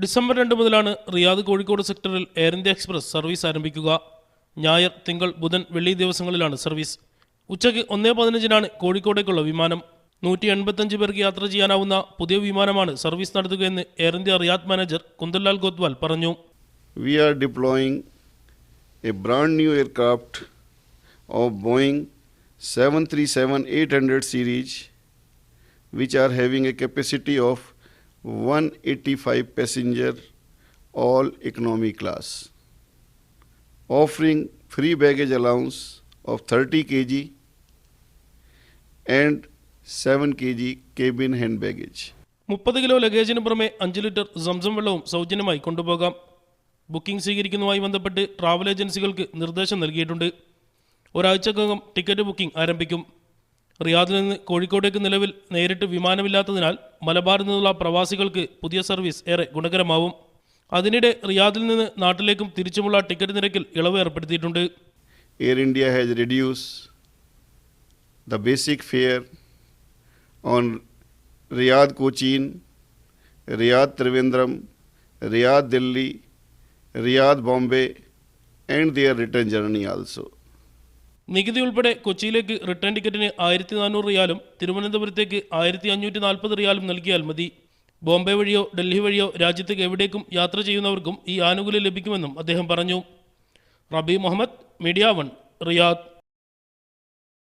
December 2 മുതലാണ് Riyadh Kozhikode സെക്ടറിൽ air India express service ആരംഭിക്കുക. ഞായർ, തിങ്കൾ, ബുധൻ, വെള്ളി ദിവസങ്ങളിലാണ് സർവീസ്. ഉച്ചയ്ക്ക് 1:15-നാണ് കോഴിക്കോടേക്കുള്ള വിമാനം. 185 പേർക്ക് യാത്ര ചെയ്യാനാവുന്ന പുതിയ വിമാനമാണ് സർവീസ് നടത്തുകയെന്ന് Air India Riyadh manager Kundanlal Gothwal പറഞ്ഞു. We are deploying a brand new aircraft of Boeing 737-800 series, which are having a capacity of 185 passenger, all economy class, offering free baggage allowance of 30 kg and 7 kg cabin hand baggage. 30 kilo ലഗേജിന് പുറമെ 5 litre Zamzam വെള്ളവും സൗജന്യമായി കൊണ്ടുപോകാം. Booking സ്വീകരിക്കുന്നതുമായി ബന്ധപ്പെട്ട് travel ഏജൻസികൾക്ക് നിർദ്ദേശം നൽകിയിട്ടുണ്ട്. ഒരാഴ്ചക്കകം ticket booking ആരംഭിക്കും. റിയാദിൽ നിന്ന് കോഴിക്കോടേക്ക് നിലവിൽ നേരിട്ട് വിമാനമില്ലാത്തതിനാൽ മലബാറിൽ നിന്നുള്ള പ്രവാസികൾക്ക് പുതിയ സർവീസ് ഏറെ ഗുണകരമാവും. അതിനിടെ റിയാദിൽ നിന്ന് നാട്ടിലേക്കും തിരിച്ചുമുള്ള ടിക്കറ്റ് നിരക്കിൽ ഇളവ് ഏർപ്പെടുത്തിയിട്ടുണ്ട്. Air India has reduced the basic fare on Riyadh Cochin, Riyadh Trivandrum, Riyadh Delhi, Riyadh Bombay and their return journey also. നികുതി ഉൾപ്പെടെ കൊച്ചിയിലേക്ക് റിട്ടേൺ ടിക്കറ്റിന് 1400 റിയാലും തിരുവനന്തപുരത്തേക്ക് 1540 റിയാലും നൽകിയാൽ മതി. ബോംബെ വഴിയോ ഡൽഹി വഴിയോ രാജ്യത്തേക്ക് എവിടേക്കും യാത്ര ചെയ്യുന്നവർക്കും ഈ ആനുകൂല്യം ലഭിക്കുമെന്നും അദ്ദേഹം പറഞ്ഞു. റബി മുഹമ്മദ്, മീഡിയ 1, റിയാദ്.